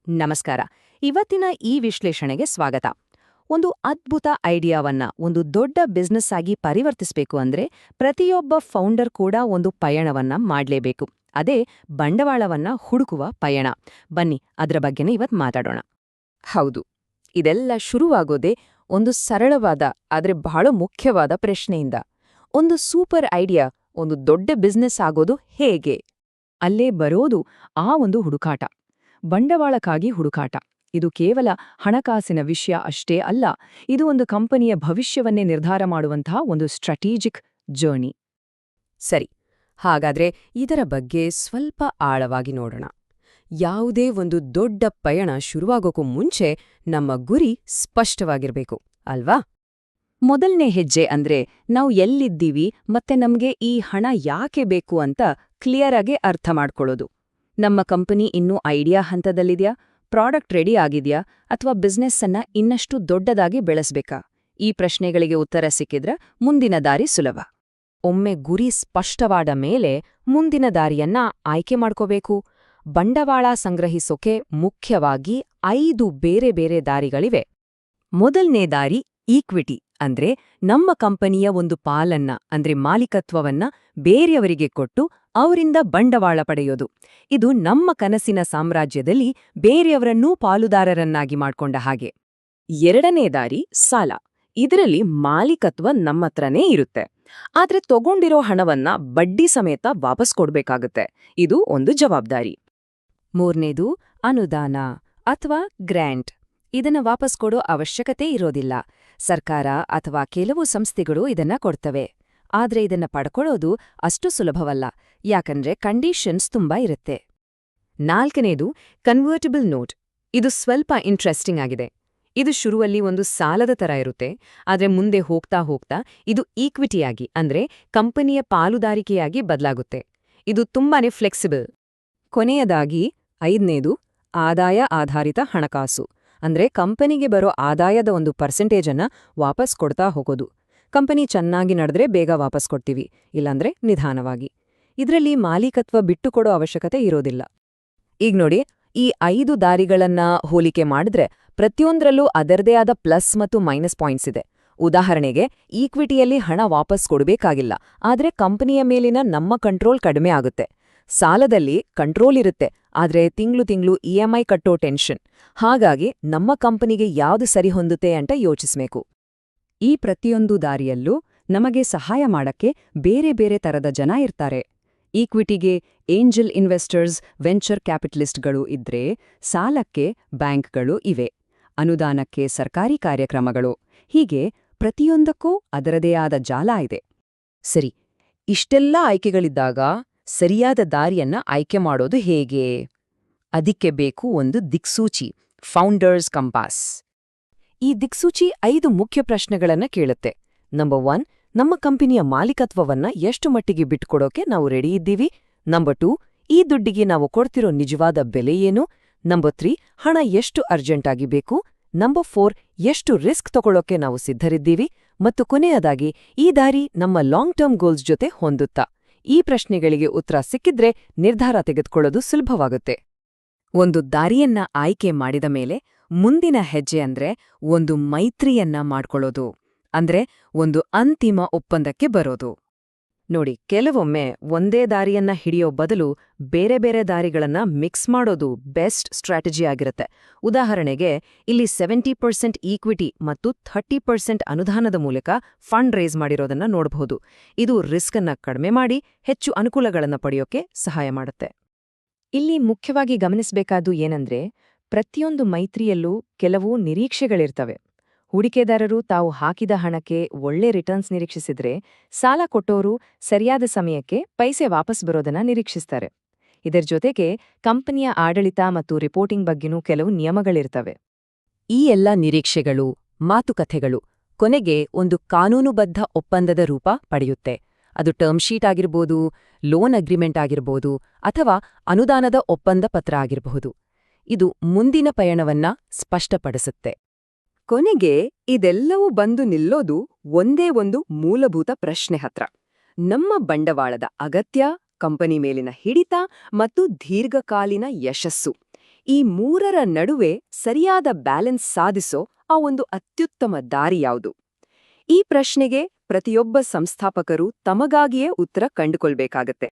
ನಮಸ್ಕಾರ. ಇವತ್ತಿನ ಈ ವಿಶ್ಲೇಷಣೆಗೆ ಸ್ವಾಗತ. ಒಂದು ಅದ್ಭುತ ಐಡಿಯಾವನ್ನ ಒಂದು ದೊಡ್ಡ ಬಿಸ್ನೆಸ್ ಆಗಿ ಪರಿವರ್ತಿಸಬೇಕು ಅಂದ್ರೆ ಪ್ರತಿಯೊಬ್ಬ ಫೌಂಡರ್ ಕೂಡ ಒಂದು ಪಯಣವನ್ನ ಮಾಡ್ಲೇಬೇಕು. ಅದೇ ಬಂಡವಾಳವನ್ನ ಹುಡುಕುವ ಪಯಣ. ಬನ್ನಿ ಅದರ ಬಗ್ಗೆನೇ ಇವತ್ತು ಮಾತಾಡೋಣ. ಹೌದು, ಇದೆಲ್ಲ ಶುರುವಾಗೋದೇ ಒಂದು ಸರಳವಾದ ಆದ್ರೆ ಬಹಳ ಮುಖ್ಯವಾದ ಪ್ರಶ್ನೆಯಿಂದ. ಒಂದು ಸೂಪರ್ ಐಡಿಯಾ ಒಂದು ದೊಡ್ಡ ಬಿಸ್ನೆಸ್ ಆಗೋದು ಹೇಗೆ? ಅಲ್ಲೇ ಬರೋದು ಆ ಒಂದು ಹುಡುಕಾಟ, ಬಂಡವಾಳಕ್ಕಾಗಿ ಹುಡುಕಾಟ. ಇದು ಕೇವಲ ಹಣಕಾಸಿನ ವಿಷಯ ಅಷ್ಟೇ ಅಲ್ಲ, ಇದು ಒಂದು ಕಂಪನಿಯ ಭವಿಷ್ಯವನ್ನೇ ನಿರ್ಧಾರ ಮಾಡುವಂತಹ ಒಂದು ಸ್ಟ್ರಾಟಜಿಕ್ ಜರ್ನಿ. ಸರಿ, ಹಾಗಾದ್ರೆ ಇದರ ಬಗ್ಗೆ ಸ್ವಲ್ಪ ಆಳವಾಗಿ ನೋಡೋಣ. ಯಾವುದೇ ಒಂದು ದೊಡ್ಡ ಪಯಣ ಶುರುವಾಗೋಕ್ಕೂ ಮುಂಚೆ ನಮ್ಮ ಗುರಿ ಸ್ಪಷ್ಟವಾಗಿರ್ಬೇಕು ಅಲ್ವಾ? ಮೊದಲನೇ ಹೆಜ್ಜೆ ಅಂದ್ರೆ ನಾವು ಎಲ್ಲಿದ್ದೀವಿ ಮತ್ತೆ ನಮ್ಗೆ ಈ ಹಣ ಯಾಕೆ ಬೇಕು ಅಂತ ಕ್ಲಿಯರ್ ಆಗಿ ಅರ್ಥ ಮಾಡ್ಕೊಳ್ಳೋದು. ನಮ್ಮ ಕಂಪನಿ ಇನ್ನೂ ಐಡಿಯಾ ಹಂತದಲ್ಲಿದ್ಯಾ, ಪ್ರಾಡಕ್ಟ್ ರೆಡಿ ಆಗಿದ್ಯಾ, ಅಥವಾ ಬಿಸ್ನೆಸ್ ಅನ್ನ ಇನ್ನಷ್ಟು ದೊಡ್ಡದಾಗಿ ಬೆಳೆಸ್ಬೇಕಾ? ಈ ಪ್ರಶ್ನೆಗಳಿಗೆ ಉತ್ತರ ಸಿಕ್ಕಿದ್ರೆ ಮುಂದಿನ ದಾರಿ ಸುಲಭ. ಒಮ್ಮೆ ಗುರಿ ಸ್ಪಷ್ಟವಾದ ಮೇಲೆ ಮುಂದಿನ ದಾರಿಯನ್ನ ಆಯ್ಕೆ ಮಾಡ್ಕೋಬೇಕು. ಬಂಡವಾಳ ಸಂಗ್ರಹಿಸೋಕೆ ಮುಖ್ಯವಾಗಿ 5 ಬೇರೆ ಬೇರೆ ದಾರಿಗಳಿವೆ. ಮೊದಲನೇ ದಾರಿ ಈಕ್ವಿಟಿ, ಅಂದ್ರೆ ನಮ್ಮ ಕಂಪನಿಯ ಒಂದು ಪಾಲನ್ನ ಅಂದ್ರೆ ಮಾಲೀಕತ್ವವನ್ನ ಬೇರೆಯವರಿಗೆ ಕೊಟ್ಟು ಅವರಿಂದ ಬಂಡವಾಳ ಪಡೆಯೋದು. ಇದು ನಮ್ಮ ಕನಸಿನ ಸಾಮ್ರಾಜ್ಯದಲ್ಲಿ ಬೇರೆಯವರನ್ನೂ ಪಾಲುದಾರರನ್ನಾಗಿ ಮಾಡ್ಕೊಂಡ ಹಾಗೆ. ಎರಡನೇ ದಾರಿ ಸಾಲ. ಇದರಲ್ಲಿ ಮಾಲೀಕತ್ವ ನಮ್ಮತ್ರನೇ ಇರುತ್ತೆ, ಆದ್ರೆ ತಗೊಂಡಿರೋ ಹಣವನ್ನ ಬಡ್ಡಿ ಸಮೇತ ವಾಪಸ್ ಕೊಡ್ಬೇಕಾಗುತ್ತೆ. ಇದು ಒಂದು ಜವಾಬ್ದಾರಿ. ಮೂರನೇದು ಅನುದಾನ ಅಥವಾ ಗ್ರ್ಯಾಂಟ್. ಇದನ್ನ ವಾಪಸ್ ಕೊಡೋ ಅವಶ್ಯಕತೆ ಇರೋದಿಲ್ಲ. ಸರ್ಕಾರ ಅಥವಾ ಕೆಲವು ಸಂಸ್ಥೆಗಳು ಇದನ್ನ ಕೊಡ್ತವೆ. ಆದ್ರೆ ಇದನ್ನ ಪಡ್ಕೊಳ್ಳೋದು ಅಷ್ಟು ಸುಲಭವಲ್ಲ, ಯಾಕಂದ್ರೆ ಕಂಡೀಷನ್ಸ್ ತುಂಬಾ ಇರುತ್ತೆ. ನಾಲ್ಕನೇದು ಕನ್ವರ್ಟಿಬಲ್ ನೋಟ್. ಇದು ಸ್ವಲ್ಪ ಇಂಟ್ರೆಸ್ಟಿಂಗ್ ಆಗಿದೆ. ಇದು ಶುರುವಲ್ಲಿ ಒಂದು ಸಾಲದ ತರ ಇರುತ್ತೆ, ಆದ್ರೆ ಮುಂದೆ ಹೋಗ್ತಾ ಹೋಗ್ತಾ ಇದು ಈಕ್ವಿಟಿಯಾಗಿ ಅಂದ್ರೆ ಕಂಪನಿಯ ಪಾಲುದಾರಿಕೆಯಾಗಿ ಬದಲಾಗುತ್ತೆ. ಇದು ತುಂಬಾನೇ ಫ್ಲೆಕ್ಸಿಬಲ್. ಕೊನೆಯದಾಗಿ 5ನೇದು ಆದಾಯ ಆಧಾರಿತ ಹಣಕಾಸು, ಅಂದ್ರೆ ಕಂಪನಿಗೆ ಬರೋ ಆದಾಯದ ಒಂದು ಪರ್ಸೆಂಟೇಜನ್ನ ವಾಪಸ್ ಕೊಡ್ತಾ ಹೋಗೋದು. ಕಂಪನಿ ಚೆನ್ನಾಗಿ ನಡೆದ್ರೆ ಬೇಗ ವಾಪಸ್ ಕೊಡ್ತೀವಿ, ಇಲ್ಲಾಂದ್ರೆ ನಿಧಾನವಾಗಿ. ಇದರಲ್ಲಿ ಮಾಲೀಕತ್ವ ಬಿಟ್ಟುಕೊಡೋ ಅವಶ್ಯಕತೆ ಇರೋದಿಲ್ಲ. ಈಗ ನೋಡಿ, ಈ 5 ದಾರಿಗಳನ್ನ ಹೋಲಿಕೆ ಮಾಡಿದ್ರೆ ಪ್ರತಿಯೊಂದರಲ್ಲೂ ಅದರದೇ ಆದ ಪ್ಲಸ್ ಮತ್ತು ಮೈನಸ್ ಪಾಯಿಂಟ್ಸ್ ಇದೆ. ಉದಾಹರಣೆಗೆ, ಈಕ್ವಿಟಿಯಲ್ಲಿ ಹಣ ವಾಪಸ್ ಕೊಡಬೇಕಾಗಿಲ್ಲ, ಆದ್ರೆ ಕಂಪನಿಯ ಮೇಲಿನ ನಮ್ಮ ಕಂಟ್ರೋಲ್ ಕಡಿಮೆ ಆಗುತ್ತೆ. ಸಾಲದಲ್ಲಿ ಕಂಟ್ರೋಲ್ ಇರುತ್ತೆ, ಆದ್ರೆ ತಿಂಗ್ಳು ಇಎಂಐ ಕಟ್ಟೋ ಟೆನ್ಷನ್. ಹಾಗಾಗಿ ನಮ್ಮ ಕಂಪನಿಗೆ ಯಾವ್ದು ಸರಿ ಹೊಂದುತ್ತೆ ಅಂತ ಯೋಚಿಸ್ಬೇಕು. ಈ ಪ್ರತಿಯೊಂದು ದಾರಿಯಲ್ಲೂ ನಮಗೆ ಸಹಾಯ ಮಾಡಕ್ಕೆ ಬೇರೆ ಬೇರೆ ತರದ ಜನ ಇರ್ತಾರೆ. ಈಕ್ವಿಟಿಗೆ ಏಂಜಲ್ ಇನ್ವೆಸ್ಟರ್ಸ್, ವೆಂಚರ್ ಕ್ಯಾಪಿಟಲಿಸ್ಟ್ಗಳು ಇದ್ರೆ, ಸಾಲಕ್ಕೆ ಬ್ಯಾಂಕ್ಗಳು ಇವೆ, ಅನುದಾನಕ್ಕೆ ಸರ್ಕಾರಿ ಕಾರ್ಯಕ್ರಮಗಳು. ಹೀಗೆ ಪ್ರತಿಯೊಂದಕ್ಕೂ ಅದರದೇ ಆದ ಜಾಲ ಇದೆ. ಸರಿ, ಇಷ್ಟೆಲ್ಲ ಆಯ್ಕೆಗಳಿದ್ದಾಗ ಸರಿಯಾದ ದಾರಿಯನ್ನ ಆಯ್ಕೆ ಮಾಡೋದು ಹೇಗೆ? ಅದಕ್ಕೆ ಬೇಕು ಒಂದು ದಿಕ್ಸೂಚಿ, ಫೌಂಡರ್ಸ್ ಕಂಪಾಸ್. ಈ ದಿಕ್ಸೂಚಿ 5 ಮುಖ್ಯ ಪ್ರಶ್ನೆಗಳನ್ನ ಕೇಳುತ್ತೆ. ನಂಬರ್ 1, ನಮ್ಮ ಕಂಪನಿಯ ಮಾಲೀಕತ್ವವನ್ನ ಎಷ್ಟು ಮಟ್ಟಿಗೆ ಬಿಟ್ಕೊಡೋಕೆ ನಾವು ರೆಡಿ ಇದ್ದೀವಿ? ನಂಬರ್ 2, ಈ ದುಡ್ಡಿಗೆ ನಾವು ಕೊಡ್ತಿರೋ ನಿಜವಾದ ಬೆಲೆ ಏನು? ನಂಬರ್ 3, ಹಣ ಎಷ್ಟು ಅರ್ಜೆಂಟಾಗಿ ಬೇಕು? ನಂಬರ್ 4, ಎಷ್ಟು ರಿಸ್ಕ್ ತಗೊಳ್ಳೋಕೆ ನಾವು ಸಿದ್ಧರಿದ್ದೀವಿ? ಮತ್ತು ಕೊನೆಯದಾಗಿ, ಈ ದಾರಿ ನಮ್ಮ ಲಾಂಗ್ ಟರ್ಮ್ ಗೋಲ್ಸ್ ಜೊತೆ ಹೊಂದುತ್ತಾ? ಈ ಪ್ರಶ್ನೆಗಳಿಗೆ ಉತ್ತರ ಸಿಕ್ಕಿದ್ರೆ ನಿರ್ಧಾರ ತೆಗೆದುಕೊಳ್ಳೋದು ಸುಲಭವಾಗುತ್ತೆ. ಒಂದು ದಾರಿಯನ್ನ ಆಯ್ಕೆ ಮಾಡಿದ ಮೇಲೆ ಮುಂದಿನ ಹೆಜ್ಜೆ ಅಂದ್ರೆ ಒಂದು ಮೈತ್ರಿಯನ್ನ ಮಾಡ್ಕೊಳ್ಳೋದು, ಅಂದ್ರೆ ಒಂದು ಅಂತಿಮ ಒಪ್ಪಂದಕ್ಕೆ ಬರೋದು. ನೋಡಿ, ಕೆಲವೊಮ್ಮೆ ಒಂದೇ ದಾರಿಯನ್ನ ಹಿಡಿಯೋ ಬದಲು ಬೇರೆ ಬೇರೆ ದಾರಿಗಳನ್ನ ಮಿಕ್ಸ್ ಮಾಡೋದು ಬೆಸ್ಟ್ ಸ್ಟ್ರಾಟಜಿ ಆಗಿರುತ್ತೆ. ಉದಾಹರಣೆಗೆ, ಇಲ್ಲಿ 70% ಈಕ್ವಿಟಿ ಮತ್ತು 30% ಅನುದಾನದ ಮೂಲಕ ಫಂಡ್ ರೇಸ್ ಮಾಡಿರೋದನ್ನ ನೋಡಬಹುದು. ಇದು ರಿಸ್ಕ್ ಅನ್ನ ಕಡಿಮೆ ಮಾಡಿ ಹೆಚ್ಚು ಅನುಕೂಲಗಳನ್ನ ಪಡೆಯೋಕೆ ಸಹಾಯ ಮಾಡುತ್ತೆ. ಇಲ್ಲಿ ಮುಖ್ಯವಾಗಿ ಗಮನಿಸಬೇಕಾದ್ದು ಏನಂದ್ರೆ, ಪ್ರತಿಯೊಂದು ಮೈತ್ರಿಯಲ್ಲೂ ಕೆಲವು ನಿರೀಕ್ಷೆಗಳಿರ್ತವೆ. ಹೂಡಿಕೆದಾರರು ತಾವು ಹಾಕಿದ ಹಣಕ್ಕೆ ಒಳ್ಳೆ ರಿಟರ್ನ್ಸ್ ನಿರೀಕ್ಷಿಸಿದ್ರೆ, ಸಾಲ ಕೊಟ್ಟೋರು ಸರಿಯಾದ ಸಮಯಕ್ಕೆ ಪೈಸೆ ವಾಪಸ್ ಬರೋದನ್ನ ನಿರೀಕ್ಷಿಸ್ತಾರೆ. ಇದರ ಜೊತೆಗೆ ಕಂಪನಿಯ ಆಡಳಿತ ಮತ್ತು ರಿಪೋರ್ಟಿಂಗ್ ಬಗ್ಗೆನೂ ಕೆಲವು ನಿಯಮಗಳಿರ್ತವೆ. ಈ ಎಲ್ಲ ನಿರೀಕ್ಷೆಗಳು, ಮಾತುಕತೆಗಳು ಕೊನೆಗೆ ಒಂದು ಕಾನೂನುಬದ್ಧ ಒಪ್ಪಂದದ ರೂಪ ಪಡೆಯುತ್ತೆ. ಅದು ಟರ್ಮ್ ಶೀಟ್ ಆಗಿರ್ಬೋದು, ಲೋನ್ ಅಗ್ರಿಮೆಂಟ್ ಆಗಿರ್ಬೋದು, ಅಥವಾ ಅನುದಾನದ ಒಪ್ಪಂದ ಪತ್ರ ಆಗಿರಬಹುದು. ಇದು ಮುಂದಿನ ಪಯಣವನ್ನ ಸ್ಪಷ್ಟಪಡಿಸುತ್ತೆ. ಕೊನೆಗೆ ಇದೆಲ್ಲವೂ ಬಂದು ನಿಲ್ಲೋದು ಒಂದೇ ಒಂದು ಮೂಲಭೂತ ಪ್ರಶ್ನೆ ಹತ್ರ. ನಮ್ಮ ಬಂಡವಾಳದ ಅಗತ್ಯ, ಕಂಪನಿ ಮೇಲಿನ ಹಿಡಿತ ಮತ್ತು ದೀರ್ಘಕಾಲೀನ ಯಶಸ್ಸು, ಈ ಮೂರರ ನಡುವೆ ಸರಿಯಾದ ಬ್ಯಾಲೆನ್ಸ್ ಸಾಧಿಸೋ ಆ ಒಂದು ಅತ್ಯುತ್ತಮ ದಾರಿ ಯಾವುದು? ಈ ಪ್ರಶ್ನೆಗೆ ಪ್ರತಿಯೊಬ್ಬ ಸಂಸ್ಥಾಪಕರು ತಮಗಾಗಿಯೇ ಉತ್ತರ ಕಂಡುಕೊಳ್ಬೇಕಾಗತ್ತೆ.